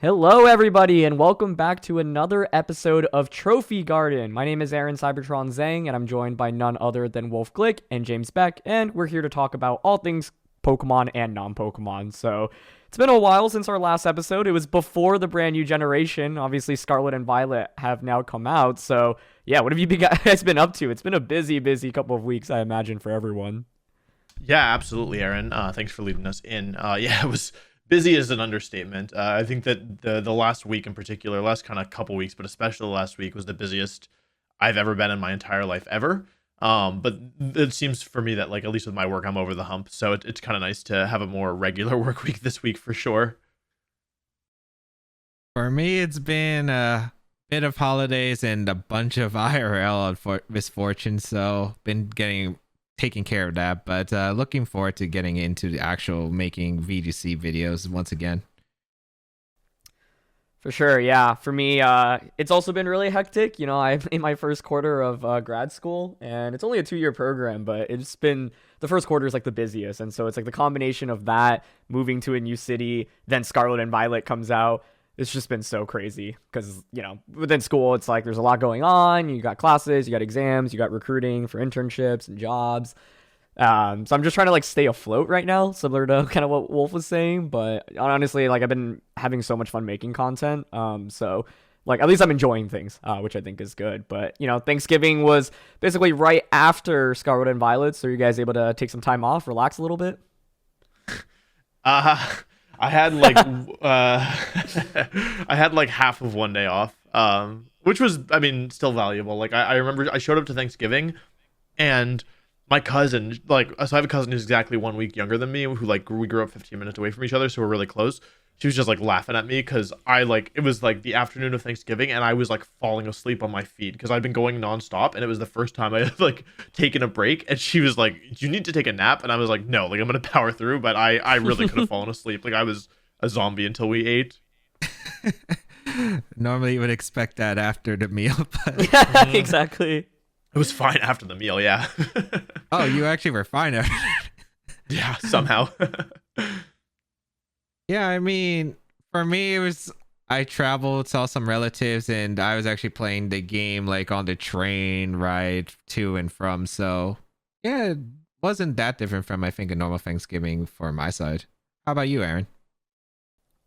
Hello, everybody, and welcome back to another episode of Trophy Garden. My name is Aaron Cybertron Zhang, and I'm joined by none other than Wolf Glick and James Beck, and we're here to talk about all things Pokemon and non-Pokemon. So, it's been a while since our last episode. It was before the brand new generation. Obviously, Scarlet and Violet have now come out. So, yeah, what have you guys been up to? It's been a busy couple of weeks, I imagine, for everyone. Yeah, absolutely, Aaron. Thanks for leading us in. Yeah, it was busy is an understatement. I think that the last week in particular, last kind of couple weeks, but especially the last week was the busiest I've ever been in my entire life ever. But it seems for me that like at least with my work, I'm over the hump. So it's kind of nice to have a more regular work week this week for sure. For me, it's been a bit of holidays and a bunch of IRL misfortune. So been taking care of that, but looking forward to getting into the actual making VGC videos once again. For sure, yeah. For me, it's also been really hectic. You know, I'm in my first quarter of grad school, and it's only a 2-year program, but it's been the first quarter is like the busiest, and so it's like the combination of that, moving to a new city, then Scarlet and Violet comes out. It's just been so crazy because, you know, within school, it's like there's a lot going on. You got classes, you got exams, you got recruiting for internships and jobs. So I'm just trying to like stay afloat right now, similar to kind of what Wolf was saying. But honestly, like I've been having so much fun making content. So like at least I'm enjoying things, which I think is good. But, you know, Thanksgiving was basically right after Scarlet and Violet. So are you guys able to take some time off, relax a little bit? I had like I had like half of one day off, which was, I mean, still valuable. Like I remember I showed up to Thanksgiving, and my cousin, like, so I have a cousin who's exactly 1 week younger than me, who like we grew up 15 minutes away from each other, so we're really close. She was just like laughing at me because it was like the afternoon of Thanksgiving, and I was like falling asleep on my feet because I'd been going nonstop, and it was the first time I had like taken a break. And she was like, "Do you need to take a nap?" And I was like, "No, like I'm gonna power through." But I really could have fallen asleep. Like I was a zombie until we ate. Normally, you would expect that after the meal, but Yeah, exactly. It was fine after the meal. Yeah. oh, you actually were fine after. Yeah, somehow. Yeah, I mean, for me, it was I traveled, saw some relatives, and I was actually playing the game like on the train ride to and from. So, yeah, it wasn't that different from I think a normal Thanksgiving for my side. How about you, Aaron?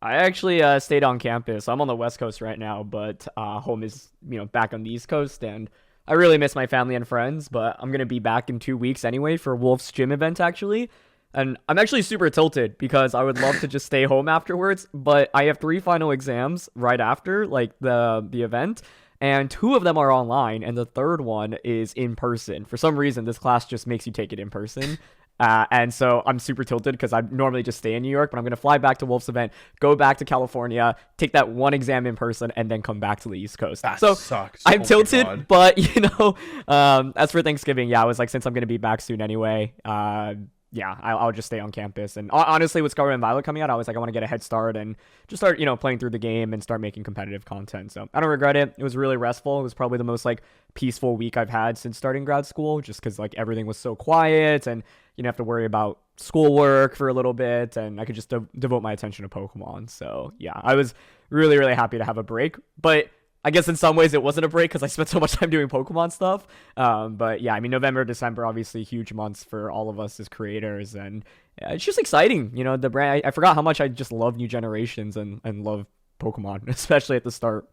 I actually stayed on campus. I'm on the West Coast right now, but home is, you know, back on the East Coast, and I really miss my family and friends, but I'm going to be back in 2 weeks anyway for Wolf's gym event, actually. And I'm actually super tilted because I would love to just stay home afterwards, but I have 3 final exams right after, like, the event, and 2 of them are online, and the third one is in person. For some reason, this class just makes you take it in person. And so I'm super tilted because I normally just stay in New York, but I'm going to fly back to Wolf's event, go back to California, take that one exam in person, and then come back to the East Coast. That so sucks. I'm Oh my tilted, God. but, you know, as for Thanksgiving, yeah, I was like, since I'm going to be back soon anyway, yeah, I'll just stay on campus. And honestly, with Scarlet and Violet coming out, I was like, I want to get a head start and just start, you know, playing through the game and start making competitive content. So I don't regret it. It was really restful. It was probably the most like peaceful week I've had since starting grad school, just because like everything was so quiet and you don't have to worry about schoolwork for a little bit, and I could just devote my attention to Pokemon. So yeah, I was really happy to have a break, but I guess in some ways it wasn't a break because I spent so much time doing Pokemon stuff. But yeah, I mean, November, December, obviously huge months for all of us as creators. And yeah, it's just exciting. You know, the brand, I forgot how much I just love new generations and love Pokemon, especially at the start.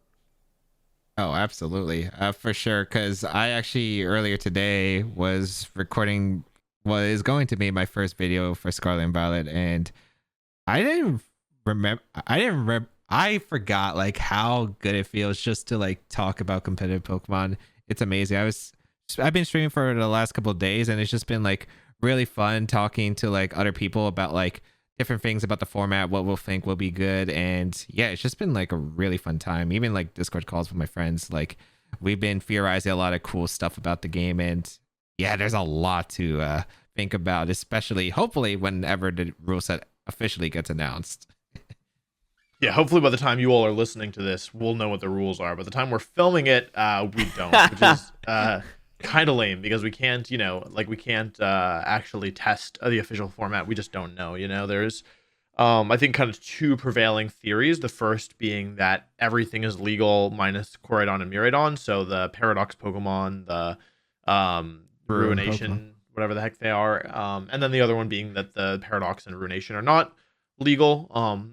Oh, absolutely. For sure. Because I actually earlier today was recording what is going to be my first video for Scarlet and Violet. And I forgot like how good it feels just to like talk about competitive Pokemon. It's amazing. I've been streaming for the last couple of days, and it's just been like really fun talking to like other people about like different things about the format, what we'll think will be good. And yeah, it's just been like a really fun time. Even like Discord calls with my friends. Like we've been theorizing a lot of cool stuff about the game, and yeah, there's a lot to think about, especially hopefully whenever the rule set officially gets announced. Yeah, hopefully by the time you all are listening to this, we'll know what the rules are. By the time we're filming it, we don't, which is kind of lame because we can't, you know, like we can't actually test the official format. We just don't know, you know. There's I think kind of two prevailing theories. The first being that everything is legal minus Koraidon and Miraidon. So the Paradox Pokemon, the Ruin Pokemon. Ruination, whatever the heck they are. And then the other one being that the Paradox and Ruination are not legal,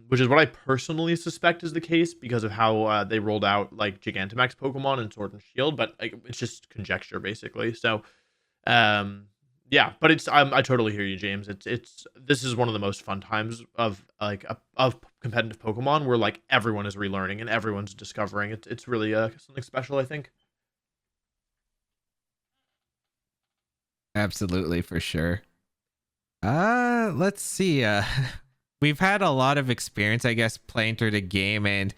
which is what I personally suspect is the case because of how they rolled out like Gigantamax Pokemon and Sword and Shield, but like, it's just conjecture basically. So yeah, but I totally hear you, James. It's this is one of the most fun times of like of competitive Pokemon where like everyone is relearning and everyone's discovering. It's really something special, I think. Absolutely, for sure. Let's see. We've had a lot of experience, I guess, playing through the game, and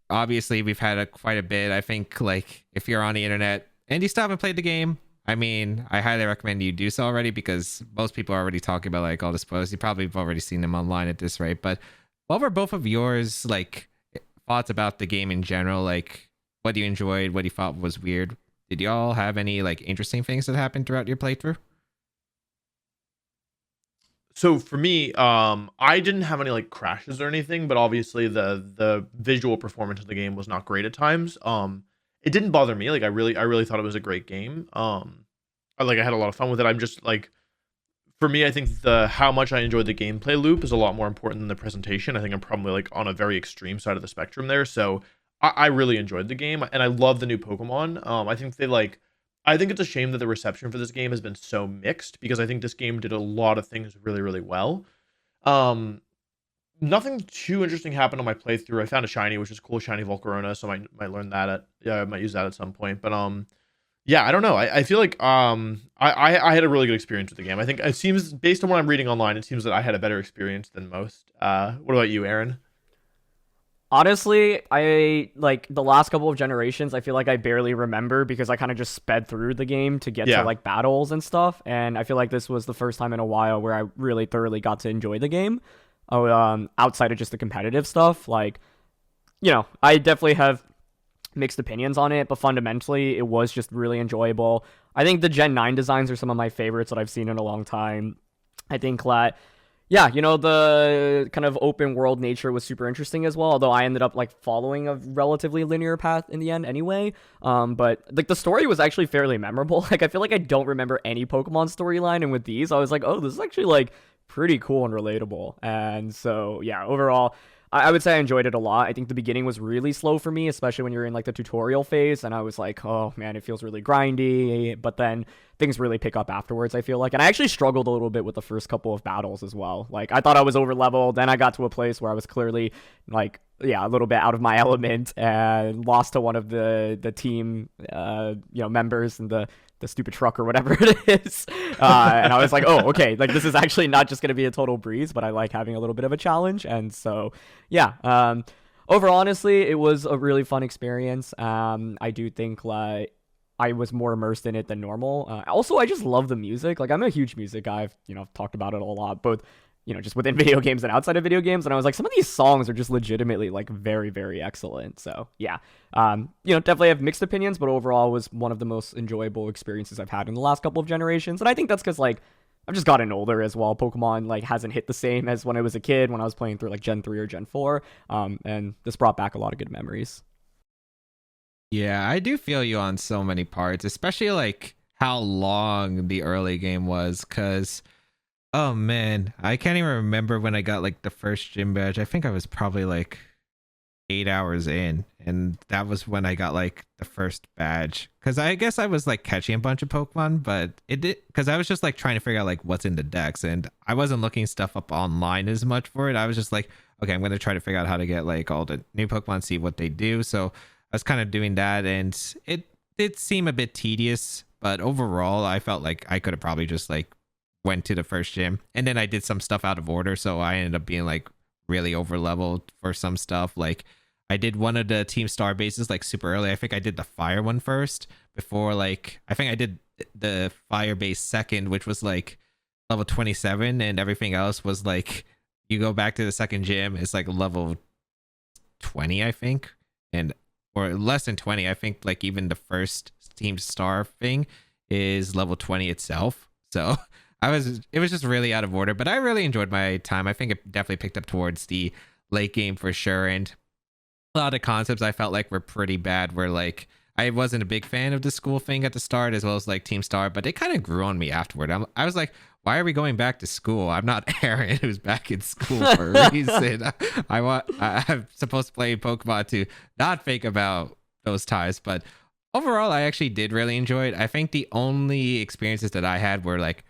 obviously we've had quite a bit. I think like if you're on the internet and you still haven't played the game, I mean, I highly recommend you do so already because most people are already talking about like all the spoilers. You probably have already seen them online at this rate. But what were both of yours like thoughts about the game in general? Like, what you enjoyed, what you thought was weird? Did y'all have any like interesting things that happened throughout your playthrough? So for me, I didn't have any like crashes or anything, but obviously the visual performance of the game was not great at times. It didn't bother me. Like I really thought it was a great game. I had a lot of fun with it. I'm just like, for me, I think the how much I enjoyed the gameplay loop is a lot more important than the presentation. I think I'm probably like on a very extreme side of the spectrum there. So I really enjoyed the game and I love the new Pokemon. I think it's a shame that the reception for this game has been so mixed because I think this game did a lot of things really, really well. Um, Nothing too interesting happened on my playthrough. I found a shiny, which is cool, shiny Volcarona, so I might learn that I might use that at some point. But yeah, I don't know. I feel like I had a really good experience with the game. I think it seems based on what I'm reading online, it seems that I had a better experience than most. What about you, Aaron? Honestly, I like the last couple of generations, I feel like I barely remember because I kind of just sped through the game to get to Yeah. like battles and stuff. And I feel like this was the first time in a while where I really thoroughly got to enjoy the game. Outside of just the competitive stuff. Like, I definitely have mixed opinions on it, but fundamentally it was just really enjoyable. I think the Gen 9 designs are some of my favorites that I've seen in a long time. I think that yeah, the kind of open world nature was super interesting as well, although I ended up like following a relatively linear path in the end anyway. But like the story was actually fairly memorable. Like I feel like I don't remember any Pokemon storyline, and with these I was like, "Oh, this is actually like pretty cool and relatable." And so, yeah, overall I would say I enjoyed it a lot. I think the beginning was really slow for me, especially when you're in like the tutorial phase, and I was like, "Oh man, it feels really grindy." But then things really pick up afterwards, I feel like. And I actually struggled a little bit with the first couple of battles as well. Like I thought I was over leveled, then I got to a place where I was clearly like yeah, a little bit out of my element and lost to one of the team members and the stupid truck or whatever it is. And I was like, "Oh, okay, like this is actually not just going to be a total breeze, but I like having a little bit of a challenge." And so, yeah, overall, honestly, it was a really fun experience. I do think like I was more immersed in it than normal. Also, I just love the music. Like I'm a huge music guy. I've talked about it a lot, both just within video games and outside of video games. And I was like, some of these songs are just legitimately like very, very excellent. So yeah, definitely have mixed opinions, but overall was one of the most enjoyable experiences I've had in the last couple of generations. And I think that's because like I've just gotten older as well. Pokemon like hasn't hit the same as when I was a kid, when I was playing through like Gen 3 or Gen 4. And this brought back a lot of good memories. Yeah, I do feel you on so many parts, especially like how long the early game was, because oh man, I can't even remember when I got like the first gym badge. I think I was probably like 8 hours in, and that was when I got like the first badge. Because I guess I was like catching a bunch of Pokemon, but it did because I was just like trying to figure out like what's in the decks, and I wasn't looking stuff up online as much for it. I was just like, okay, I'm gonna try to figure out how to get like all the new Pokemon, see what they do. So I was kind of doing that, and it did seem a bit tedious, but overall, I felt like I could have probably just like went to the first gym, and then I did some stuff out of order, so I ended up being like really over leveled for some stuff. Like I did one of the team star bases like super early. I think I did the fire one first before like I think I did the fire base second, which was like level 27, and everything else was like you go back to the second gym, it's like level 20, I think, and or less than 20. I think like even the first team star thing is level 20 itself. So it was just really out of order, but I really enjoyed my time. I think it definitely picked up towards the late game for sure. And a lot of concepts I felt like were pretty bad. Were like, I wasn't a big fan of the school thing at the start, as well as like Team Star, but it kind of grew on me afterward. I was like, why are we going back to school? I'm not Aaron who's back in school for a reason. I'm supposed to play Pokemon to not think about those times. But overall, I actually did really enjoy it. I think the only experiences that I had were like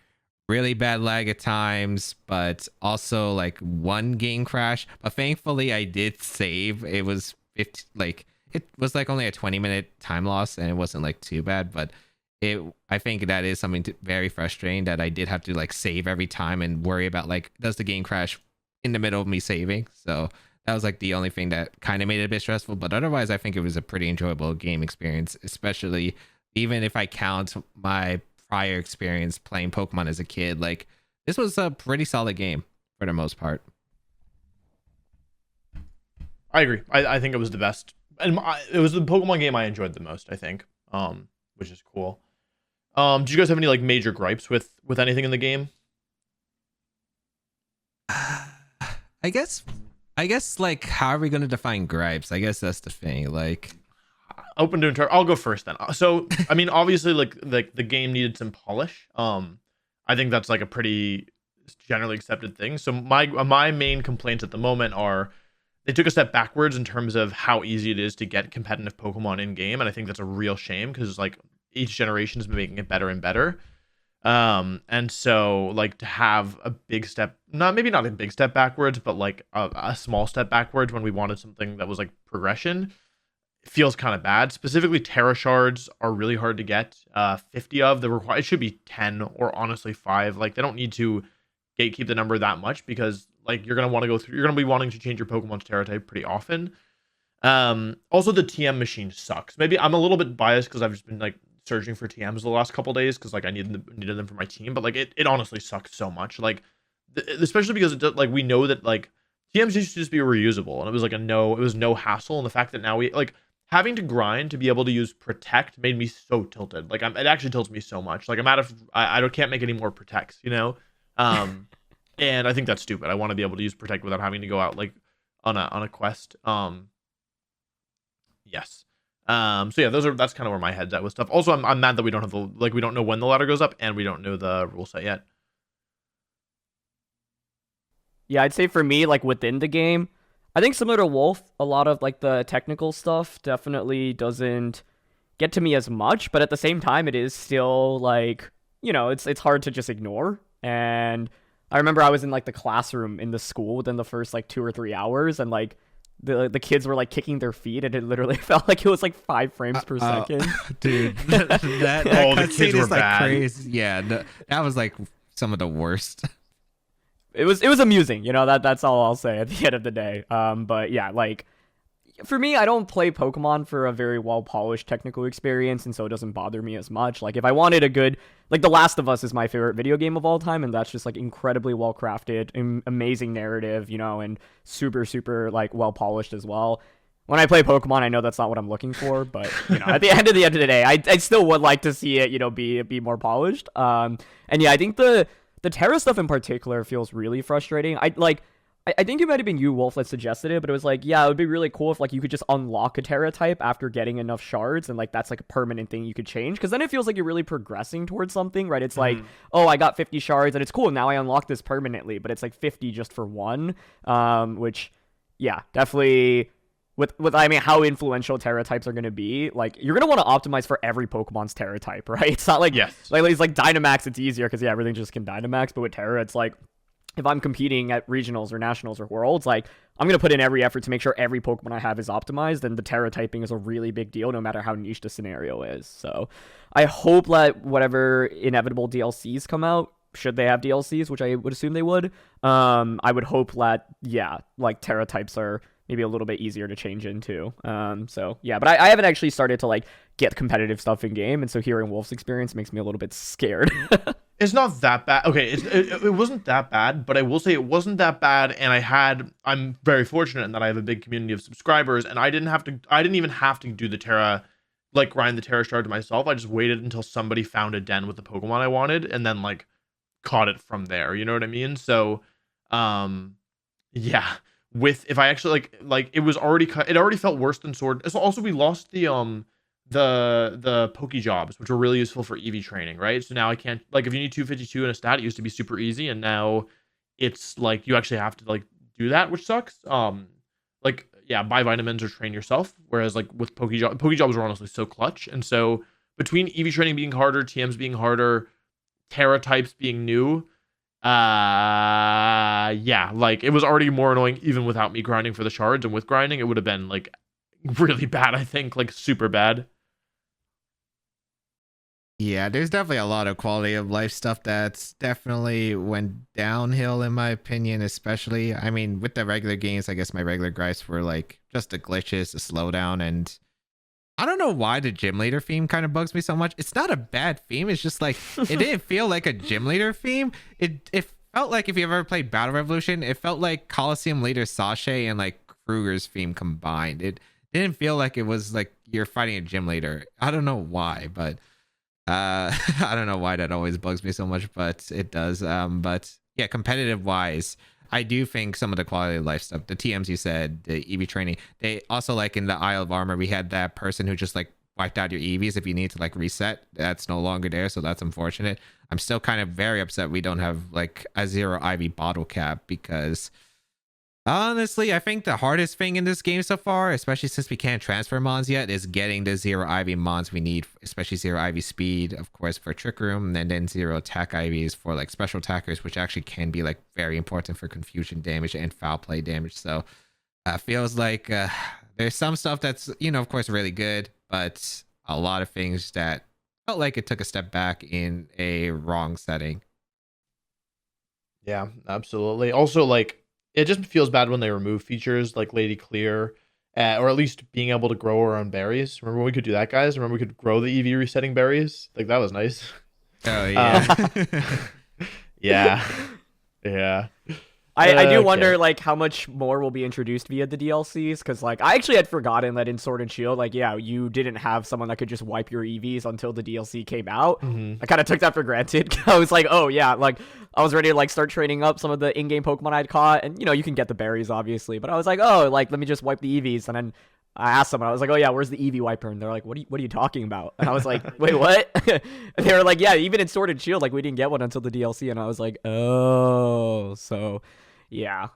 really bad lag at times, but also like one game crash. But thankfully, I did save. It was 50, like it was like only a 20-minute time loss, and it wasn't like too bad. But I think that is something very frustrating, that I did have to like save every time and worry about like, does the game crash in the middle of me saving? So that was like the only thing that kind of made it a bit stressful. But otherwise, I think it was a pretty enjoyable game experience, especially even if I count my prior experience playing Pokemon as a kid. Like, this was a pretty solid game for the most part. I agree. I think it was the best, and it was the Pokemon game I enjoyed the most, I think, which is cool. Do you guys have any like major gripes with anything in the game? I guess like, how are we going to define gripes? I guess that's the thing. Like, Open to I'll go first then. So I mean, obviously, like the game needed some polish. I think that's like a pretty generally accepted thing. So my main complaints at the moment are they took a step backwards in terms of how easy it is to get competitive Pokemon in game, and I think that's a real shame, because like each generation has been making it better and better. And so like to have a big step, maybe not a big step backwards, but like a small step backwards when we wanted something that was like progression, feels kind of bad. Specifically, Terra shards are really hard to get. 50 of the required, it should be 10 or honestly 5. Like, they don't need to gatekeep the number that much, because like you're gonna be wanting to change your Pokemon's Terra type pretty often. Also the TM machine sucks. Maybe I'm a little bit biased because I've just been like searching for TMs the last couple days, because like I needed them for my team, but like it honestly sucks so much. Like especially because like we know that like TMs used to just be reusable, and it was like no hassle. And the fact that now we like having to grind to be able to use Protect made me so tilted. Like it actually tilts me so much. Like I'm out of I can't make any more Protects, you know. And I think that's stupid. I want to be able to use Protect without having to go out like on a quest. Yes. So yeah, that's kind of where my head's at with stuff. Also, I'm mad that we don't have we don't know when the ladder goes up, and we don't know the rule set yet. Yeah, I'd say for me, like within the game, I think similar to Wolf, a lot of like the technical stuff definitely doesn't get to me as much, but at the same time, it is still like, you know, it's hard to just ignore. And I remember I was in like the classroom in the school within the first like 2 or 3 hours, and like the kids were like kicking their feet, and it literally felt like it was like 5 frames per second. Dude, that the kids were is like bad. crazy. Yeah, that was like some of the worst. It was amusing, you know, that's all I'll say at the end of the day. But yeah, like for me, I don't play Pokemon for a very well-polished technical experience, and so it doesn't bother me as much. Like, if I wanted a good... Like, The Last of Us is my favorite video game of all time, and that's just, like, incredibly well-crafted, amazing narrative, you know, and super, super, like, well-polished as well. When I play Pokemon, I know that's not what I'm looking for, but, you know, at the end of the day, I still would like to see it, you know, be more polished. And yeah, I think the Terra stuff in particular feels really frustrating. I think it might have been you, Wolf, that suggested it, but it was like, yeah, it would be really cool if like you could just unlock a Terra type after getting enough shards, and like that's like a permanent thing you could change, because then it feels like you're really progressing towards something, right? It's like, oh, I got 50 shards, and it's cool, now I unlock this permanently, but it's like 50 just for one, which, yeah, definitely... With I mean, how influential Terra types are going to be, like, you're going to want to optimize for every Pokemon's Terra type, right? It's not like, yes. Like it's like Dynamax, it's easier because, yeah, everything just can Dynamax, but with Terra, it's like, if I'm competing at regionals or nationals or worlds, like, I'm going to put in every effort to make sure every Pokemon I have is optimized, and the Terra typing is a really big deal no matter how niche the scenario is. So I hope that whatever inevitable DLCs come out, should they have DLCs, which I would assume they would, I would hope that, yeah, like Terra types are maybe a little bit easier to change into. So yeah, but I haven't actually started to like get competitive stuff in game, and so hearing Wolf's experience makes me a little bit scared. It's not that bad. Okay, it wasn't that bad, but I will say it wasn't that bad, and I'm very fortunate in that I have a big community of subscribers, and I didn't even have to do the Terra, like grind the Terra shard myself. I just waited until somebody found a den with the Pokemon I wanted, and then like caught it from there. You know what I mean? So, yeah. With if I actually like it was already it already felt worse than Sword. So also we lost the Poke Jobs, which were really useful for EV training, right? So now I can't like if you need 252 in a stat, it used to be super easy, and now it's like you actually have to like do that, which sucks. Like yeah, buy vitamins or train yourself. Whereas like with Poke Jobs were honestly so clutch, and so between EV training being harder, TMs being harder, Terra types being new, yeah, like it was already more annoying even without me grinding for the shards, and with grinding it would have been like really bad, I think, like super bad. Yeah, there's definitely a lot of quality of life stuff that's definitely went downhill in my opinion, especially. I mean, with the regular games, I guess my regular gripes were like just the glitches, the slowdown, and I don't know why the gym leader theme kind of bugs me so much. It's not a bad theme. It's just like it didn't feel like a gym leader theme. It felt like if you ever played Battle Revolution, it felt like Coliseum leader Sashay and like Kruger's theme combined. It didn't feel like it was like you're fighting a gym leader. I don't know why, but I don't know why that always bugs me so much, but it does. But yeah, competitive wise, I do think some of the quality of life stuff, the TMs you said, the EV training, they also like in the Isle of Armor, we had that person who just like wiped out your EVs if you need to like reset. That's no longer there, so that's unfortunate. I'm still kind of very upset we don't have like a 0 IV bottle cap because honestly, I think the hardest thing in this game so far, especially since we can't transfer Mons yet, is getting the 0 IV Mons we need, especially 0 IV speed, of course, for Trick Room, and then 0 attack IVs for like special attackers, which actually can be like very important for confusion damage and foul play damage. So feels like there's some stuff that's, you know, of course, really good, but a lot of things that felt like it took a step back in a wrong setting. Yeah, absolutely. Also, like, it just feels bad when they remove features like Lady Clear, or at least being able to grow our own berries. Remember when we could do that, guys? Remember we could grow the EV resetting berries? Like, that was nice. Oh, yeah. Yeah. Yeah. I do wonder like how much more will be introduced via the DLCs, because like I actually had forgotten that in Sword and Shield, like yeah, you didn't have someone that could just wipe your EVs until the DLC came out. I kind of took that for granted. I was like, oh yeah, like I was ready to like start training up some of the in-game Pokemon I'd caught, and you know you can get the berries obviously, but I was like, oh, like let me just wipe the EVs, and then I asked someone, I was like, oh yeah, where's the EV wiper? And they're like, what are you talking about? And I was like, wait, what? And they were like, yeah, even in Sword and Shield, like we didn't get one until the DLC, and I was like, oh, so. Yeah.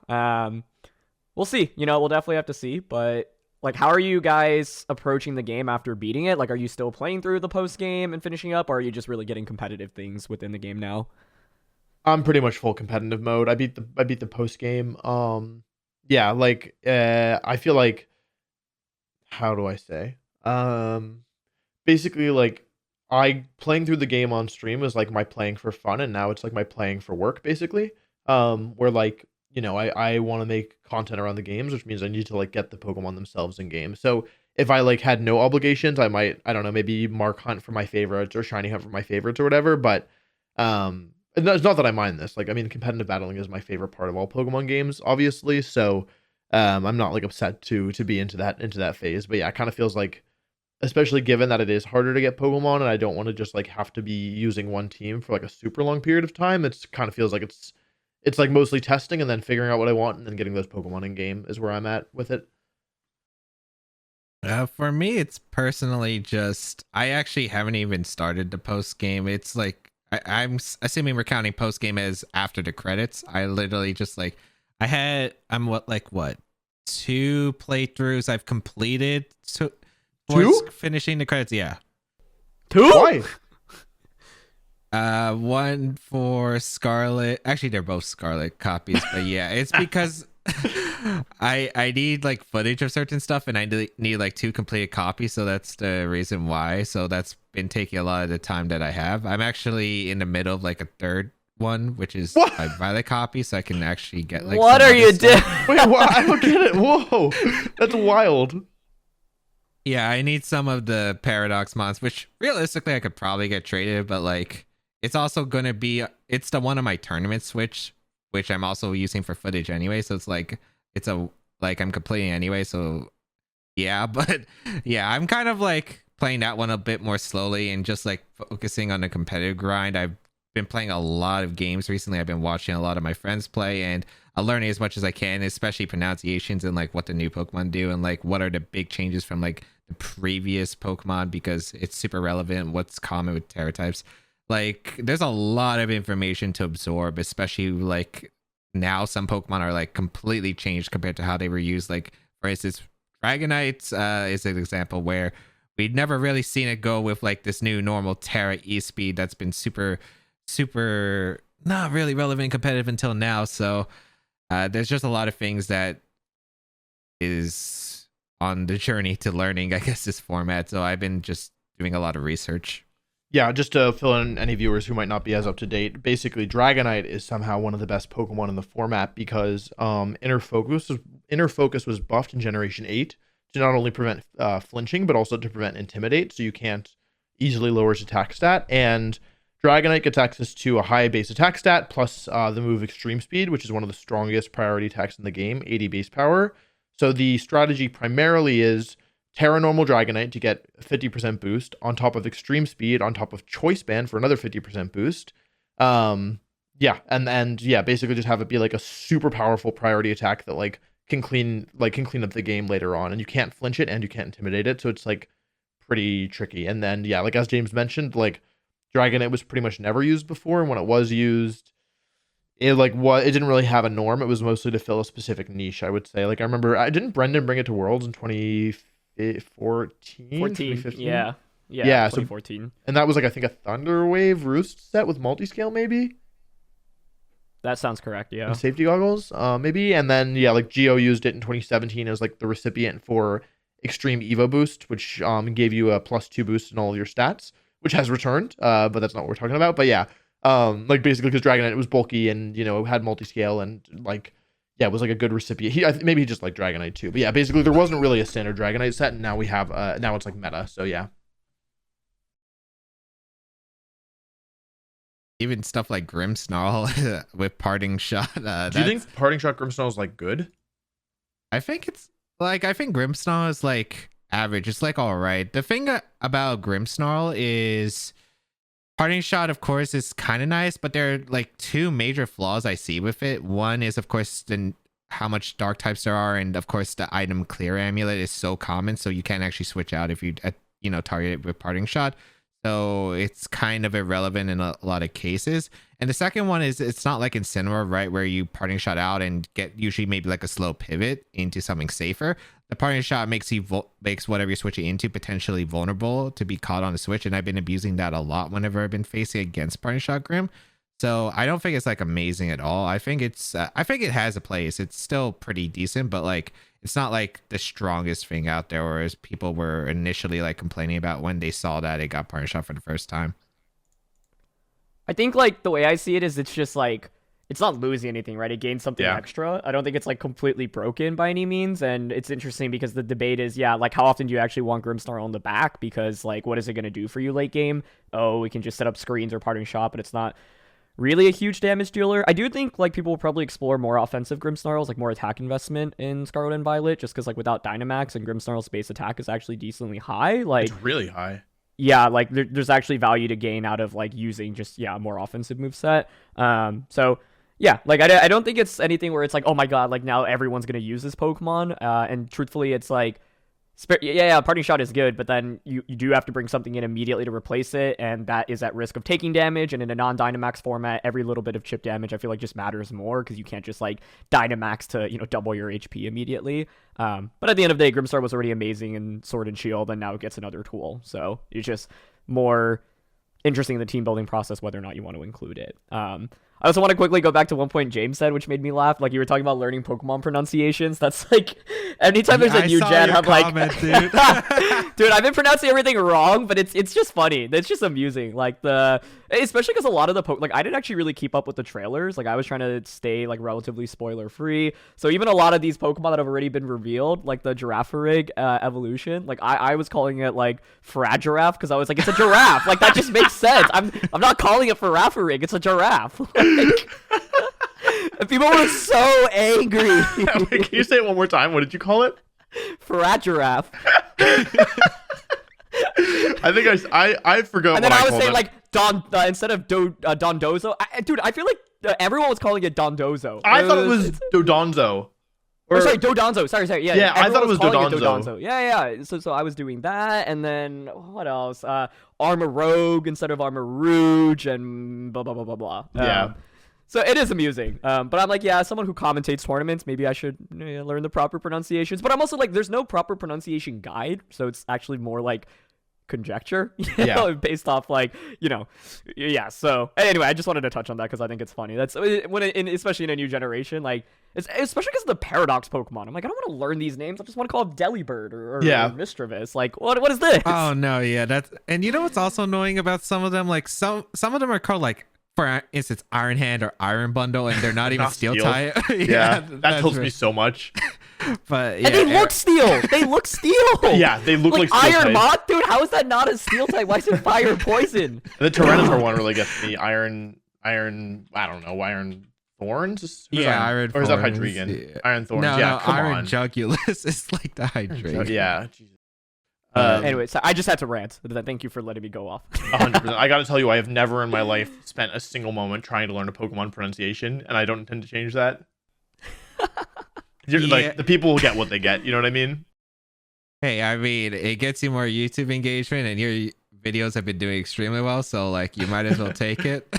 We'll see. You know, we'll definitely have to see. But like, how are you guys approaching the game after beating it? Like, are you still playing through the post game and finishing up, or are you just really getting competitive things within the game now? I'm pretty much full competitive mode. I beat the post game. Yeah, like I feel like, how do I say? Basically like I playing through the game on stream was like my playing for fun, and now it's like my playing for work basically. Where like, you know, I want to make content around the games, which means I need to like get the Pokemon themselves in game. So if I like had no obligations, I might, I don't know, maybe mark hunt for my favorites or shiny hunt for my favorites or whatever. But it's not that I mind this. Like, I mean, competitive battling is my favorite part of all Pokemon games, obviously. So I'm not like upset to be into that phase. But yeah, it kind of feels like, especially given that it is harder to get Pokemon, and I don't want to just like have to be using one team for like a super long period of time. It's kind of feels like it's like mostly testing and then figuring out what I want and then getting those Pokemon in game is where I'm at with it. For me, it's personally just I actually haven't even started the post game. It's like I'm assuming we're counting post game as after the credits. I literally just like I'm what 2 playthroughs I've completed towards finishing the credits. Yeah, 2? Why? One for Scarlet. Actually, they're both Scarlet copies, but yeah, it's because I need like footage of certain stuff, and I need like 2 completed copies, so that's the reason why. So that's been taking a lot of the time that I have. I'm actually in the middle of like a third one, which is my Violet copy, so I can actually get like. What are you doing? Wait, what? I don't get it. Whoa, that's wild. Yeah, I need some of the Paradox Mons, which realistically I could probably get traded, but like. It's also going to be, it's the one on my tournament Switch, which I'm also using for footage anyway. So it's like, I'm completing anyway. So yeah, but yeah, I'm kind of like playing that one a bit more slowly and just like focusing on the competitive grind. I've been playing a lot of games recently. I've been watching a lot of my friends play, and I'm learning as much as I can, especially pronunciations and like what the new Pokemon do and like what are the big changes from like the previous Pokemon, because it's super relevant. What's common with Terra types? Like, there's a lot of information to absorb, especially like now some Pokemon are like completely changed compared to how they were used. Like, for instance, Dragonite is an example where we'd never really seen it go with like this new normal Terra E-Speed that's been super not really relevant and competitive until now. So there's just a lot of things that is on the journey to learning, I guess, this format. So I've been just doing a lot of research. Yeah, just to fill in any viewers who might not be as up to date, basically Dragonite is somehow one of the best Pokemon in the format because Inner Focus was buffed in Generation 8 to not only prevent flinching, but also to prevent Intimidate, so you can't easily lower its attack stat. And Dragonite gets access to a high base attack stat, plus the move Extreme Speed, which is one of the strongest priority attacks in the game, 80 base power. So the strategy primarily is Terra Normal Dragonite to get a 50% boost, on top of Extreme Speed, on top of Choice Band for another 50% boost. Yeah, and yeah, basically just have it be like a super powerful priority attack that like can clean up the game later on, and you can't flinch it and you can't intimidate it, so it's like pretty tricky. And then yeah, like as James mentioned, like Dragonite was pretty much never used before, and when it was used, it didn't really have a norm. It was mostly to fill a specific niche, I would say. Like I remember, didn't Brendan bring it to Worlds in 2015? Yeah, so 2014. and that was like I think a Thunder Wave Roost set with multi-scale, maybe. That sounds correct, yeah. And safety goggles, maybe. And then yeah, like Geo used it in 2017 as like the recipient for Extreme Evo Boost, which gave you a +2 boost in all of your stats, which has returned, but that's not what we're talking about. But yeah, like basically because Dragonite was bulky and had multi-scale and like yeah, it was like a good recipient. Maybe he just liked Dragonite too. But yeah, basically there wasn't really a standard Dragonite set, and now we have now it's like meta. So yeah. Even stuff like Grimmsnarl with Parting Shot. Do you think Parting Shot Grimmsnarl is like good? I think Grimmsnarl is like average. It's like all right. The thing about Grimmsnarl is Parting Shot, of course, is kind of nice, but there are like two major flaws I see with it. One is, of course, how much dark types there are, and of course, the item Clear Amulet is so common, so you can't actually switch out if you target it with Parting Shot. So it's kind of irrelevant in a lot of cases. And the second one is it's not like Incineroar, right, where you Parting Shot out and get usually maybe like a slow pivot into something safer. The Parting Shot makes whatever you're switching into potentially vulnerable to be caught on the switch, and I've been abusing that a lot whenever I've been facing against Parting Shot Grim. So I don't think it's like amazing at all. I think it has a place. It's still pretty decent, but like it's not like the strongest thing out there, or as people were initially like complaining about when they saw that it got Parting Shot for the first time. I think like the way I see it is it's just like it's not losing anything, right? It gains something extra. I don't think it's like completely broken by any means. And it's interesting because the debate is, yeah, like how often do you actually want Grimmsnarl on the back? Because like what is it going to do for you late game? Oh, we can just set up screens or Parting Shot, but it's not really a huge damage dealer. I do think like people will probably explore more offensive Grimmsnarls, like more attack investment in Scarlet and Violet, just because like without Dynamax and Grimmsnarl's base attack is actually decently high. Like it's really high. Yeah, like there's actually value to gain out of like using just a more offensive moveset. So yeah, like I don't think it's anything where it's like, oh my god, like now everyone's gonna use this Pokemon. And truthfully, it's like Parting Shot is good, but then you do have to bring something in immediately to replace it, and that is at risk of taking damage. And in a non-Dynamax format, every little bit of chip damage I feel like just matters more because you can't just like Dynamax to double your HP immediately. But at the end of the day, Grimmsnarl was already amazing in Sword and Shield, and now it gets another tool. So it's just more interesting in the team building process whether or not you want to include it. I also want to quickly go back to one point James said, which made me laugh. Like, you were talking about learning Pokemon pronunciations. That's like, anytime there's a new gen, I'm comment, like, dude. Dude, I've been pronouncing everything wrong, but it's just funny. It's just amusing. Like, especially because a lot of the I didn't actually really keep up with the trailers. Like, I was trying to stay, like, relatively spoiler free. So even a lot of these Pokemon that have already been revealed, like the Girafarig evolution, like, I was calling it, like, Fragiraffe, because I was like, it's a giraffe. Like, that just makes sense. I'm not calling it Girafarig. It's a giraffe. And people were so angry. Wait, can you say it one more time? What did you call it? Fragiraffe. I think I forgot. And then what I was called saying it. like instead of Dondozo. Dude, I feel like everyone was calling it Dondozo. I thought it was Dodonzo. Or sorry, Dodonzo. Sorry. Yeah, I thought it was Dodonzo. Yeah. So I was doing that, and then what else? Armor Rogue instead of Armor Rouge, and blah blah blah blah blah. Yeah. So it is amusing. But I'm like, yeah, as someone who commentates tournaments, maybe I should learn the proper pronunciations. But I'm also like, there's no proper pronunciation guide, so it's actually more like conjecture, based off like, yeah. So anyway, I just wanted to touch on that because I think it's funny. That's especially in a new generation, like especially because of the paradox Pokemon. I'm like, I don't want to learn these names. I just want to call it Delibird or Mischievous. Like, what is this? Oh no, yeah, that's, and you know what's also annoying about some of them? Like some of them are called like, for instance, Iron Hand or Iron Bundle, and they're not even steel type. Yeah, that tells me so much. But yeah, and they look steel. They look steel. Yeah, they look like steel Iron type. Moth, dude. How is that not a steel type? Why is it fire and poison? The Tyranitar one really gets me. Iron. I don't know. Iron Thorns. Iron. Or is that Hydreigon? Yeah. Iron Thorns. No, yeah, come Iron on. Jugulus is like the Hydreigon. Yeah. Anyway, so I just had to rant. Thank you for letting me go off. 100%. I got to tell you, I have never in my life spent a single moment trying to learn a Pokemon pronunciation, and I don't intend to change that. Like, the people will get what they get. You know what I mean? Hey, I mean, it gets you more YouTube engagement, and your videos have been doing extremely well. So, like, you might as well take it.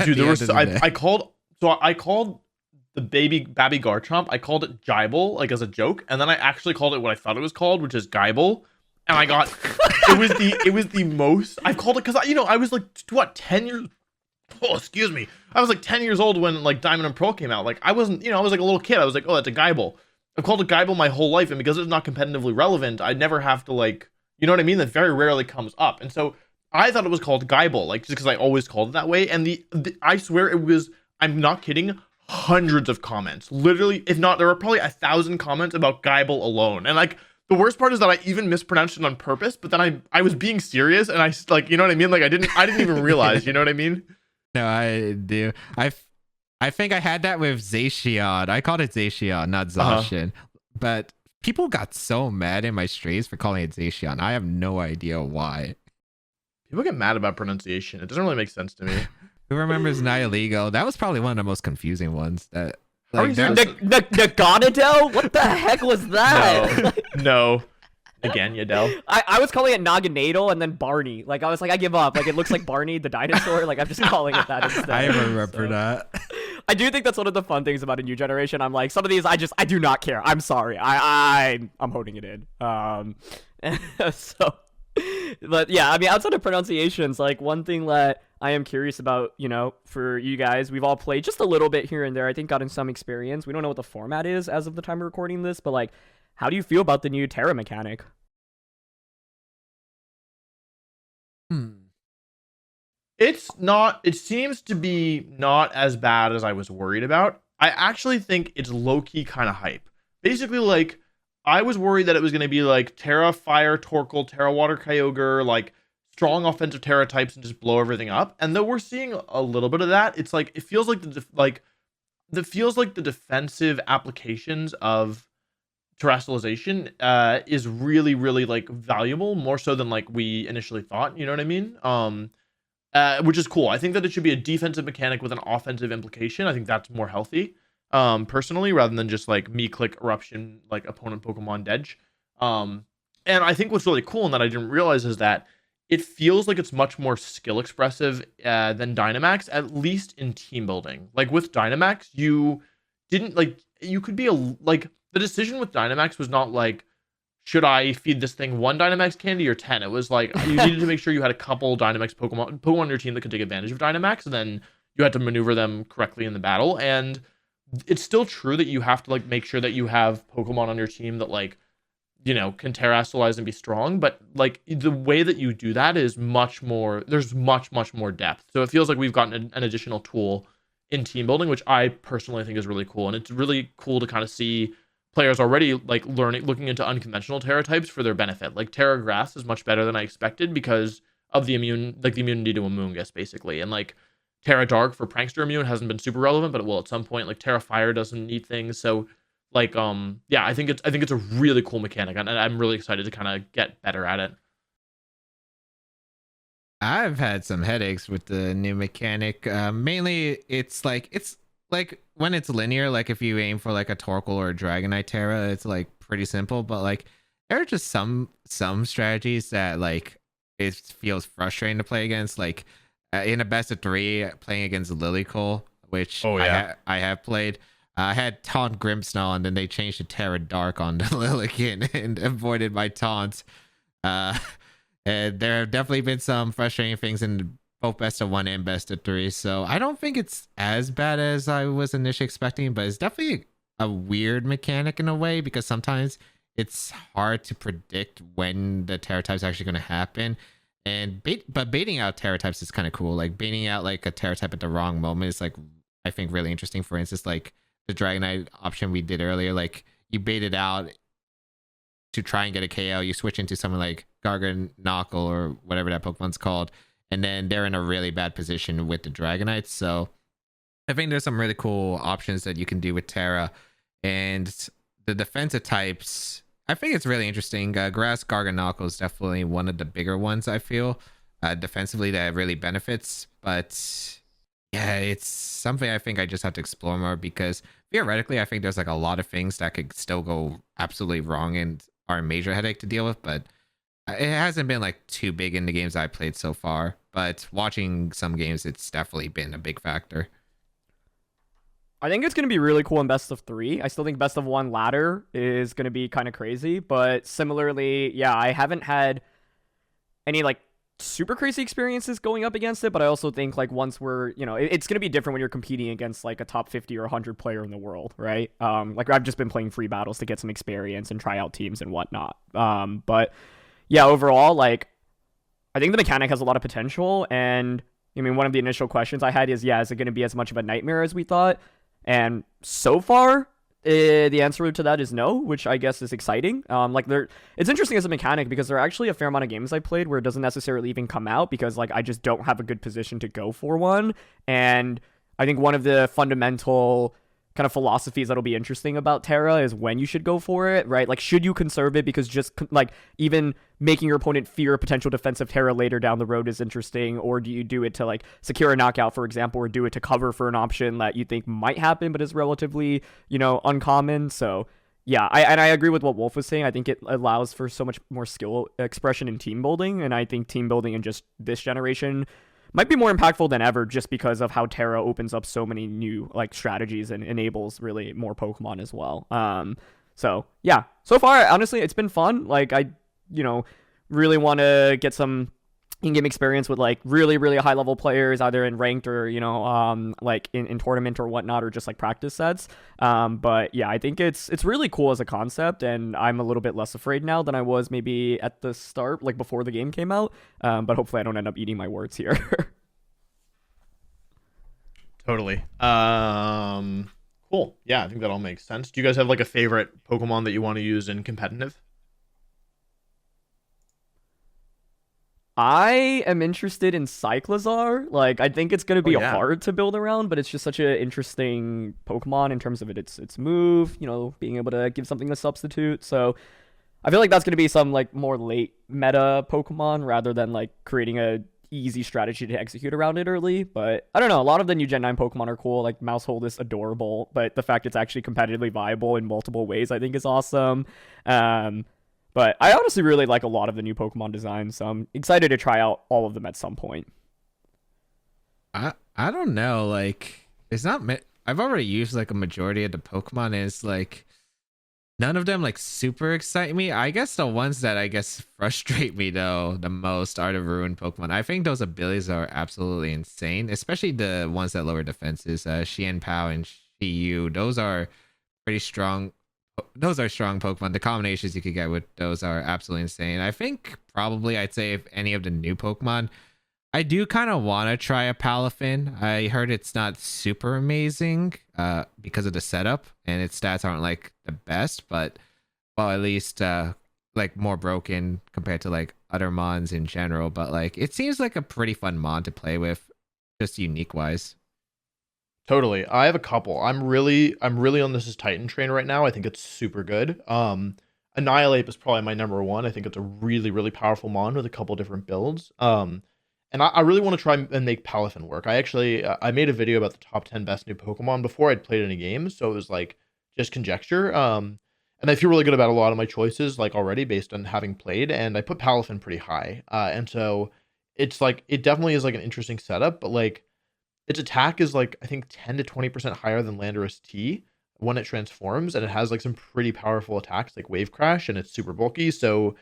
Dude, there was I called the Babby Garchomp. I called it Guybull, like as a joke, and then I actually called it what I thought it was called, which is Guybull. And I got it was the most I've called it, because I was like, what, 10 years, oh excuse me, I was like 10 years old when like Diamond and Pearl came out. Like I wasn't, I was like a little kid. I was like, oh, that's a Guybull. I've called it Guybull my whole life, and because it's not competitively relevant, I never have to, like, you know what I mean, that very rarely comes up. And so I thought it was called Guybull, like, just because I always called it that way. And the I swear it was, I'm not kidding, hundreds of comments, literally, if not, there were probably 1,000 comments about Guybull alone. And like, the worst part is that I even mispronounced it on purpose, but then I was being serious, and I, like, you know what I mean? Like, I didn't even realize, you know what I mean? No, I do. I think I had that with Zacian. I called it Zacian, not Zacian. But people got so mad in my streams for calling it Zacian. I have no idea why. People get mad about pronunciation. It doesn't really make sense to me. Who remembers Nihilego? That was probably one of the most confusing ones. That, like, Naganadel? What the heck was that? No. Again, Yadel. I was calling it Naganadel and then Barney. Like, I was like, I give up. Like, it looks like Barney the dinosaur. Like, I'm just calling it that instead. I remember that. I do think that's one of the fun things about a new generation. I'm like, some of these I do not care. I'm sorry. I'm holding it in. So, but yeah, I mean, outside of pronunciations, like, one thing that I am curious about, for you guys, we've all played just a little bit here and there. I think gotten some experience. We don't know what the format is as of the time of recording this, but like, how do you feel about the new Terra mechanic? It seems to be not as bad as I was worried about. I actually think it's low-key kind of hype. Basically, like, I was worried that it was going to be like Terra Fire Torkoal, Terra Water Kyogre, like strong offensive Terra types and just blow everything up. And though we're seeing a little bit of that, it's like, it feels like the defensive applications of terastallization is really, really, like, valuable, more so than like we initially thought, you know what I mean? Which is cool. I think that it should be a defensive mechanic with an offensive implication. I think that's more healthy, personally, rather than just like me click eruption, like opponent Pokemon Dedge. And I think what's really cool and that I didn't realize is that it feels like it's much more skill expressive than Dynamax, at least in team building. Like with Dynamax, you could be the decision with Dynamax was not like, should I feed this thing 1 Dynamax candy or 10? It was like, you needed to make sure you had a couple Dynamax Pokemon on your team that could take advantage of Dynamax, and then you had to maneuver them correctly in the battle. And it's still true that you have to, like, make sure that you have Pokemon on your team that, like, can Terastallize and be strong. But, like, the way that you do that is much more, there's much, much more depth. So it feels like we've gotten an additional tool in team building, which I personally think is really cool. And it's really cool to kind of see players already, like, looking into unconventional Terra types for their benefit. Like, Terra Grass is much better than I expected because of the immunity to Amoonguss, basically. And, like, Terra Dark for Prankster Immune hasn't been super relevant, but it will at some point. Like, Terra Fire doesn't need things. So, like, yeah, I think it's a really cool mechanic, and I'm really excited to kind of get better at it. I've had some headaches with the new mechanic. Mainly, it's like when it's linear. Like if you aim for like a Torkoal or a Dragonite Terra, it's like pretty simple. But like there are just some strategies that like it feels frustrating to play against. Like in a best of three, playing against Lilycole, which Oh, yeah. I have played. I had taunt Grimmsnarl, and then they changed to Terra Dark on the Lillican and avoided my taunt. Uh, and there have definitely been some frustrating things in both best of one and best of three. So I don't think it's as bad as I was initially expecting, but it's definitely a weird mechanic in a way because sometimes it's hard to predict when the Terra type's actually going to happen. And but baiting out Terra types is kind of cool. Like baiting out like a Terra type at the wrong moment is like I think really interesting. For instance, like the Dragonite option we did earlier, like you bait it out to try and get a KO, you switch into something like Garganacl or whatever that Pokemon's called, and then they're in a really bad position with the Dragonites. So I think there's some really cool options that you can do with Terra. And the defensive types, I think it's really interesting. Grass Garganacl is definitely one of the bigger ones, I feel, defensively that really benefits. But yeah, it's something I think I just have to explore more because theoretically, I think there's like a lot of things that could still go absolutely wrong and are a major headache to deal with. But it hasn't been like too big in the games I played so far. But watching some games, it's definitely been a big factor. I think it's going to be really cool in best of three. I still think best of one ladder is going to be kind of crazy, but similarly, yeah, I haven't had any like super crazy experiences going up against it, but I also think like once we're, it's going to be different when you're competing against like a top 50 or 100 player in the world, right? Like I've just been playing free battles to get some experience and try out teams and whatnot. But yeah, overall, like I think the mechanic has a lot of potential, and I mean, one of the initial questions I had is, yeah, is it going to be as much of a nightmare as we thought? And so far, the answer to that is no, which I guess is exciting. It's interesting as a mechanic because there are actually a fair amount of games I played where it doesn't necessarily even come out because like I just don't have a good position to go for one. And I think one of the fundamental kind of philosophies that'll be interesting about Terra is when you should go for it, right? Like, should you conserve it because just like even making your opponent fear a potential defensive Terra later down the road is interesting, or do you do it to like secure a knockout, for example, or do it to cover for an option that you think might happen but is relatively, uncommon? So yeah, I agree with what Wolf was saying. I think it allows for so much more skill expression in team building, and I think team building in just this generation might be more impactful than ever just because of how Terra opens up so many new like strategies and enables really more Pokemon as well. So yeah, so far honestly it's been fun. Like I, really want to get some in-game experience with like really really high level players, either in ranked or like in tournament or whatnot, or just like practice sets. But yeah, I think it's really cool as a concept, and I'm a little bit less afraid now than I was maybe at the start, like before the game came out. But hopefully I don't end up eating my words here. Totally. Cool. Yeah, I think that all makes sense. Do you guys have like a favorite Pokemon that you want to use in competitive? I am interested in Cyclizar. Like, I think it's going to be yeah. hard to build around, but it's just such an interesting Pokemon in terms of its move, being able to give something to substitute. So I feel like that's going to be some, like, more late meta Pokemon rather than, like, creating a easy strategy to execute around it early. But I don't know. A lot of the new Gen 9 Pokemon are cool. Like, Mousehold is adorable, but the fact it's actually competitively viable in multiple ways I think is awesome. But I honestly really like a lot of the new Pokemon designs, so I'm excited to try out all of them at some point. I don't know, like it's not I've already used like a majority of the Pokemon, and it's like none of them like super excite me. I guess the ones that I guess frustrate me though the most are the ruined Pokemon. I think those abilities are absolutely insane, especially the ones that lower defenses. Xian Pao and Shiyu, those are pretty strong. Those are strong Pokemon. The combinations you could get with those are absolutely insane. I think probably I'd say if any of the new Pokemon, I do kind of want to try a Palafin. I heard it's not super amazing because of the setup and its stats aren't like the best, but well, at least like more broken compared to like other Mons in general. But like it seems like a pretty fun Mon to play with, just unique wise. Totally. I have a couple. I'm really on this is Titan train right now. I think it's super good. Annihilate is probably my number one. I think it's a really, really powerful mon with a couple different builds. And And I really want to try and make Palafin work. I made a video about the top 10 best new Pokemon before I'd played any games, so it was like just conjecture. And I feel really good about a lot of my choices, like already based on having played. And I put Palafin pretty high, and so it's like it definitely is like an interesting setup. But like its attack is like I think 10 to 20% higher than Landorus T when it transforms, and it has like some pretty powerful attacks like Wave Crash, and it's super bulky. So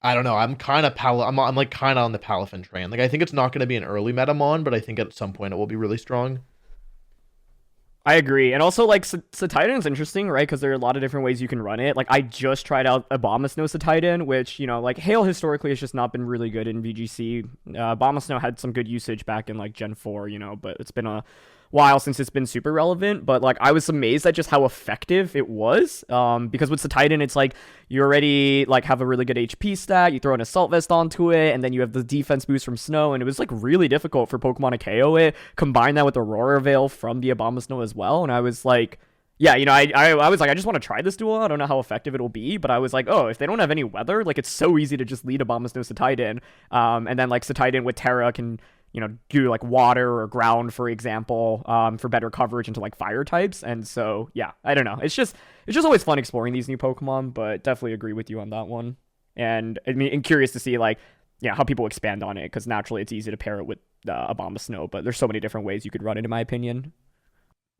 I don't know. I'm kind of I'm like kind of on the Palafin train. Like I think it's not going to be an early Metamon, but I think at some point it will be really strong. I agree. And also, like, Titan's interesting, right? Because there are a lot of different ways you can run it. Like, I just tried out Abomasnow Titan, which, you know, like, Hail historically has just not been really good in VGC. Abomasnow had some good usage back in, like, Gen 4, you know, but it's been a while since it's been super relevant. But, like, I was amazed at just how effective it was. Because with Titan, it's like you already, like, have a really good HP stat. You throw an Assault Vest onto it, and then you have the defense boost from Snow. And it was, like, really difficult for Pokemon to KO it. Combine that with Aurora Veil from the Abomasnow as well. And I was like, yeah, you know, I was like, I just want to try this duel. I don't know how effective it'll be, but I was like, oh, if they don't have any weather, like, it's so easy to just lead Abomasnow Titan. And then, like, Titan with Terra can, you know, do like water or ground, for example, for better coverage into like fire types. And so, yeah, I don't know. It's just always fun exploring these new Pokemon, but definitely agree with you on that one. And I mean, I'm curious to see like, yeah, how people expand on it, because naturally it's easy to pair it with Abomasnow, but there's so many different ways you could run it, in my opinion.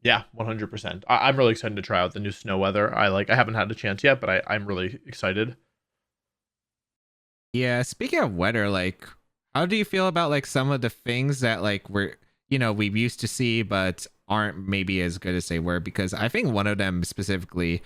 Yeah, 100%. I'm really excited to try out the new Snow Weather. I haven't had a chance yet, but I'm really excited. Yeah, speaking of weather, like, how do you feel about like some of the things that like we used to see but aren't maybe as good as they were? Because I think one of them specifically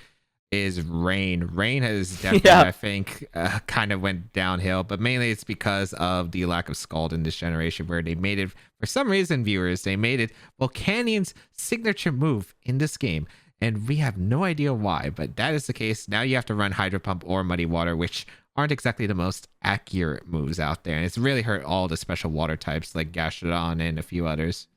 is rain. Rain has definitely, Yeah. I think, kind of went downhill, but mainly it's because of the lack of Scald in this generation, where they made it, for some reason, viewers, they made it Volcanion's signature move in this game. And we have no idea why, but that is the case. Now you have to run Hydro Pump or Muddy Water, which aren't exactly the most accurate moves out there. And it's really hurt all the special water types like Gastrodon and a few others.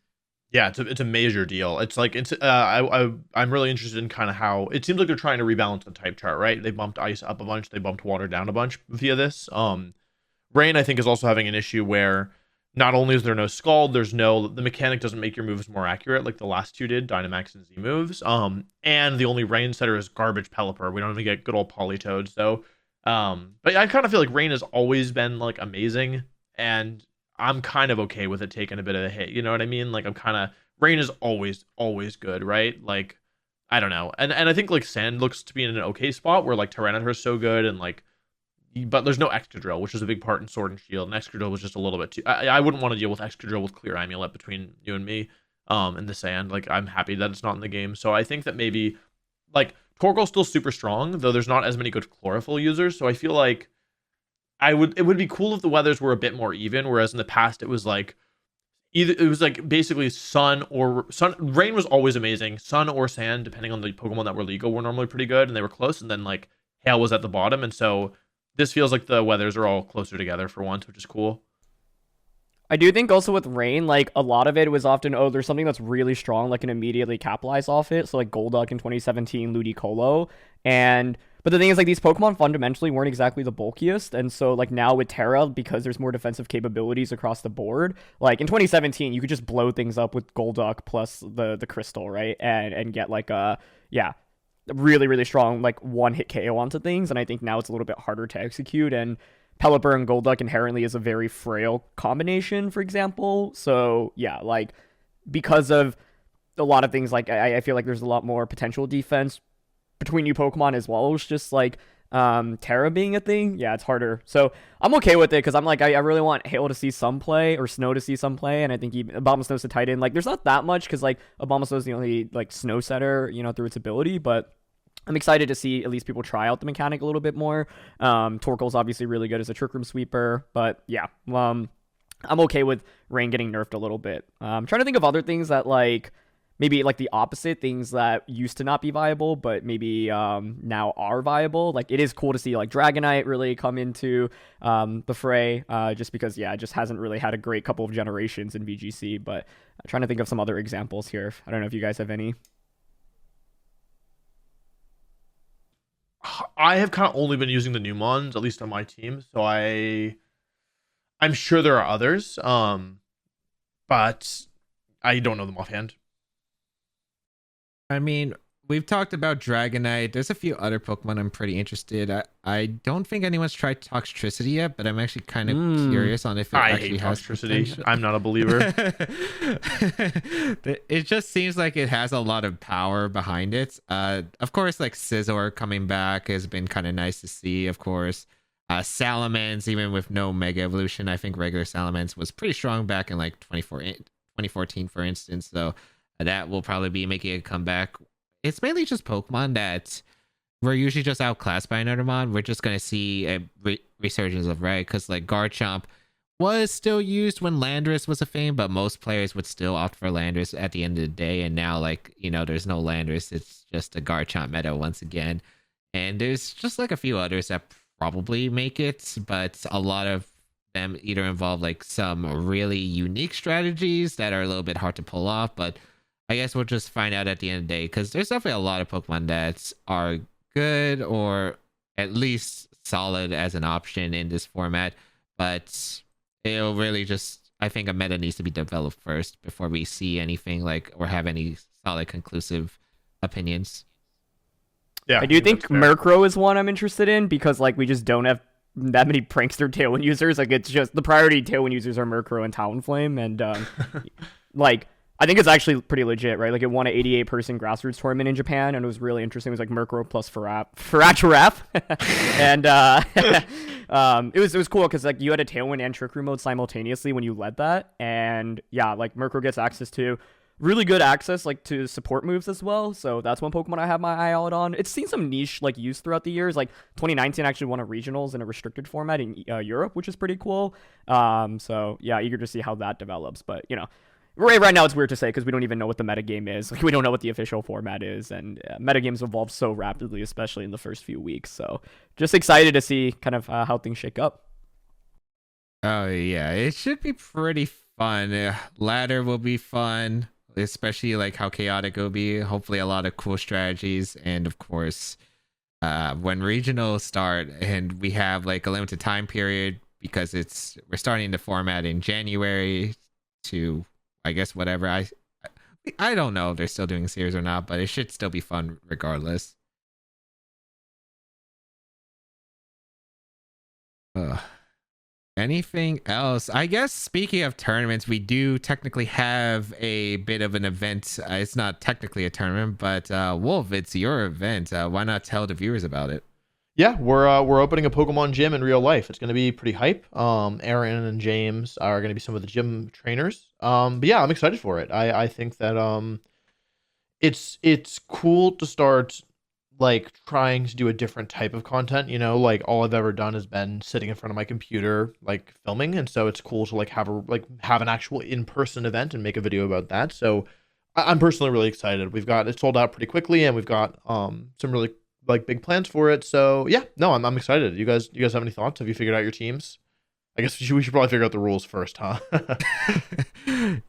Yeah, it's a major deal. It's like I'm really interested in kind of how it seems like they're trying to rebalance the type chart, right? They bumped ice up a bunch, they bumped water down a bunch via this. Rain, I think, is also having an issue where not only is there no Scald, the mechanic doesn't make your moves more accurate like the last two did, Dynamax and Z moves. And the only Rain setter is garbage Pelipper. We don't even get good old Politoed. So but I kind of feel like Rain has always been like amazing, and I'm kind of okay with it taking a bit of a hit. You know what I mean? Like Rain is always good, right? Like I don't know. And I think like Sand looks to be in an okay spot where like Tyranitar is so good, and like but there's no Excadrill, which is a big part in Sword and Shield. And Excadrill was just a little bit too I wouldn't want to deal with Excadrill with Clear Amulet between you and me in the Sand. Like I'm happy that it's not in the game. So I think that maybe like Torkoal's still super strong, though there's not as many good Chlorophyll users. So I feel like it would be cool if the weathers were a bit more even, whereas in the past it was like basically rain was always amazing. Sun or sand, depending on the Pokemon that were legal, were normally pretty good and they were close, and then like hail was at the bottom. And so this feels like the weathers are all closer together for once, which is cool. I do think also with rain, like a lot of it was often, oh, there's something that's really strong, like can immediately capitalize off it. So like Golduck in 2017, Ludicolo. But the thing is, like, these Pokemon fundamentally weren't exactly the bulkiest. And so, like, now with Terra, because there's more defensive capabilities across the board, like, in 2017, you could just blow things up with Golduck plus the Crystal, right? And get, like, really, really strong, like, one-hit KO onto things. And I think now it's a little bit harder to execute. And Pelipper and Golduck inherently is a very frail combination, for example. So, yeah, like, because of a lot of things, like, I feel like there's a lot more potential defense between new Pokemon as well. It's just like Terra being a thing. Yeah, it's harder. So I'm okay with it because I'm like, I really want Hail to see some play or Snow to see some play. And I think Abomasnow's a Titan. Like, there's not that much because like Abomasnow's the only like Snow setter, you know, through its ability. But I'm excited to see at least people try out the mechanic a little bit more. Torkoal's obviously really good as a Trick Room Sweeper. But yeah, I'm okay with Rain getting nerfed a little bit. I'm trying to think of other things that like maybe like the opposite, things that used to not be viable but maybe now are viable. Like it is cool to see like Dragonite really come into the fray, just because it just hasn't really had a great couple of generations in VGC. But I'm trying to think of some other examples here. I don't know if you guys have any. I have kind of only been using the new Mons, at least on my team, so I I'm sure there are others, but I don't know them offhand. I mean, we've talked about Dragonite. There's a few other Pokemon I'm pretty interested. I don't think anyone's tried Toxtricity yet, but I'm actually kind of curious on if it I actually hate has Toxtricity. potential. I'm not a believer. It just seems like it has a lot of power behind it. Of course, like Scizor coming back has been kind of nice to see. Of course, Salamence, even with no Mega Evolution, I think regular Salamence was pretty strong back in like 2014, for instance. So that will probably be making a comeback. It's mainly just Pokemon that we're usually just outclassed by another mon. We're just going to see a resurgence of, right? Because like Garchomp was still used when Landorus was a thing, but most players would still opt for Landorus at the end of the day. And now, like, you know, there's no Landorus. It's just a Garchomp meta once again. And there's just like a few others that probably make it, but a lot of them either involve like some really unique strategies that are a little bit hard to pull off. But I guess we'll just find out at the end of the day, because there's definitely a lot of Pokemon that are good or at least solid as an option in this format. But it'll really just, I think a meta needs to be developed first before we see anything like or have any solid conclusive opinions. Yeah, I do think Murkrow is one I'm interested in because like we just don't have that many prankster Tailwind users. Like it's just the priority Tailwind users are Murkrow and Talonflame, and like I think it's actually pretty legit, right? Like it won an 88-person grassroots tournament in Japan, and it was really interesting. It was like Murkrow plus Farachirap, and it was cool because like you had a Tailwind and Trick Room mode simultaneously when you led that, and yeah, like Murkrow gets access to really good access like to support moves as well. So that's one Pokemon I have my eye out on. It's seen some niche like use throughout the years. Like 2019 actually won a regionals in a restricted format in Europe, which is pretty cool. So yeah, eager to see how that develops. But you know, right now it's weird to say because we don't even know what the metagame is. Like we don't know what the official format is, and metagames evolve so rapidly, especially in the first few weeks. So just excited to see kind of how things shake up. Oh yeah, it should be pretty fun. Ladder will be fun, especially like how chaotic it'll be. Hopefully a lot of cool strategies, and of course when regionals start and we have like a limited time period because we're starting the format in January to I guess whatever. I don't know if they're still doing series or not, but it should still be fun regardless. Anything else? I guess speaking of tournaments, we do technically have a bit of an event. It's not technically a tournament, but Wolf, it's your event. Why not tell the viewers about it? Yeah, we're opening a Pokemon gym in real life. It's going to be pretty hype. Aaron and James are going to be some of the gym trainers. But yeah, I'm excited for it. I think that it's cool to start like trying to do a different type of content, you know, like all I've ever done has been sitting in front of my computer like filming, and so it's cool to like have an actual in-person event and make a video about that. So I'm personally really excited. We've got it sold out pretty quickly, and we've got some really like big plans for it. So yeah, no, I'm excited. You guys have any thoughts? Have you figured out your teams? I guess we should probably figure out the rules first, huh?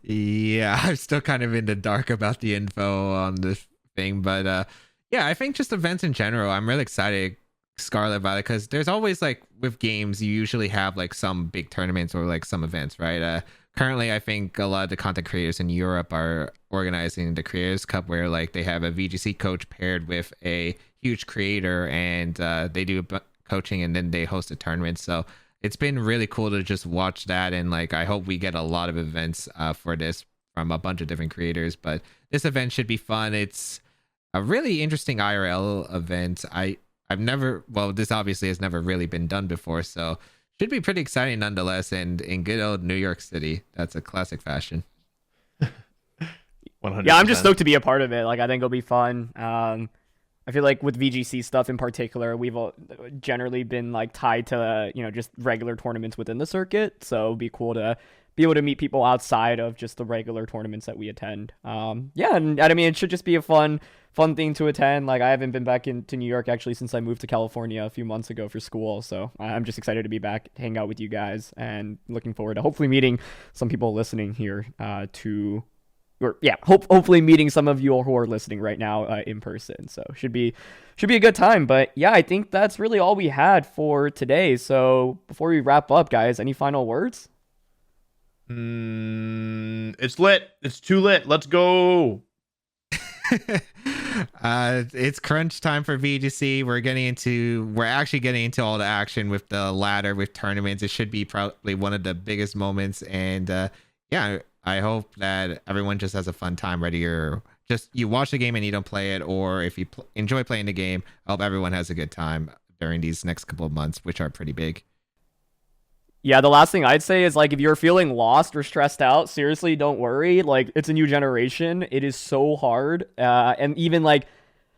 Yeah, I'm still kind of in the dark about the info on this thing, but yeah, I think just events in general, I'm really excited Scarlet Violet, because there's always like with games you usually have like some big tournaments or like some events, right? Currently I think a lot of the content creators in Europe are organizing the Creators Cup, where like they have a VGC coach paired with a huge creator, and they do coaching and then they host a tournament. So it's been really cool to just watch that, and like I hope we get a lot of events for this from a bunch of different creators. But this event should be fun. It's a really interesting IRL event. This obviously has never really been done before, so should be pretty exciting nonetheless. And in good old New York City, that's a classic fashion. 100%. Yeah, I'm just stoked to be a part of it. Like I think it'll be fun. I feel like with VGC stuff in particular, we've all generally been like tied to just regular tournaments within the circuit, so it'd be cool to be able to meet people outside of just the regular tournaments that we attend. Yeah, and I mean, it should just be a fun thing to attend. Like I haven't been back into New York actually since I moved to California a few months ago for school, so I'm just excited to be back, hang out with you guys, and looking forward to hopefully meeting some people listening here to hopefully meeting some of you who are listening right now in person. So should be a good time. But yeah, I think that's really all we had for today. So before we wrap up, guys, any final words? It's lit. It's too lit. Let's go. It's crunch time for VGC. We're actually getting into all the action with the ladder, with tournaments. It should be probably one of the biggest moments. And yeah, I hope that everyone just has a fun time, whether you watch the game and you don't play it, or if you enjoy playing the game. I hope everyone has a good time during these next couple of months, which are pretty big. Yeah, the last thing I'd say is, like, if you're feeling lost or stressed out, seriously, don't worry. Like, it's a new generation. It is so hard. And even like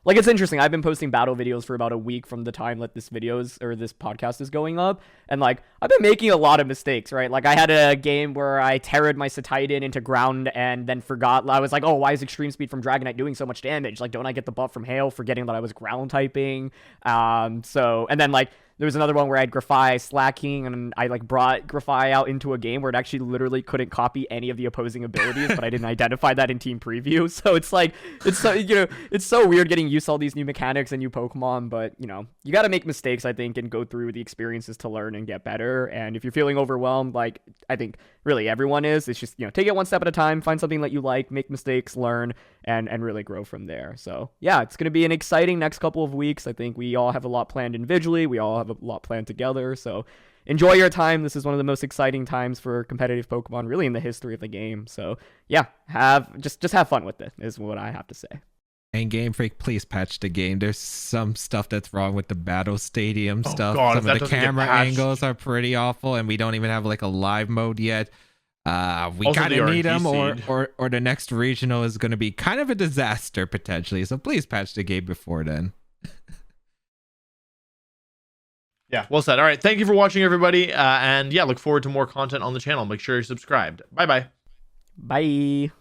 it's interesting. I've been posting battle videos for about a week from the time that this podcast is going up. And like, I've been making a lot of mistakes, right? Like, I had a game where I terrored my Cetitan into ground and then forgot. I was like, oh, why is extreme speed from Dragonite doing so much damage? Like, don't I get the buff from hail, forgetting that I was ground typing? And then like, there was another one where I had Grafai slacking, and I like brought Grafai out into a game where it actually literally couldn't copy any of the opposing abilities, but I didn't identify that in team preview. So it's like, it's so weird getting used to all these new mechanics and new Pokemon, but you got to make mistakes, I think, and go through the experiences to learn and get better. And if you're feeling overwhelmed, like I think really everyone is, it's just, take it one step at a time, find something that you like, make mistakes, learn, and really grow from there. So yeah, it's going to be an exciting next couple of weeks. I think we all have a lot planned individually. We all have a lot planned together. So enjoy your time. This is one of the most exciting times for competitive Pokemon really in the history of the game. So yeah, just have fun with it is what I have to say. And Game Freak, please patch the game. There's some stuff that's wrong with the battle stadium stuff. God, some of the camera angles are pretty awful, and we don't even have like a live mode yet. We kind of need them, or the next regional is going to be kind of a disaster potentially. So please patch the game before then. Yeah, well said. All right, thank you for watching, everybody. And yeah, look forward to more content on the channel. Make sure you're subscribed. Bye-bye. Bye.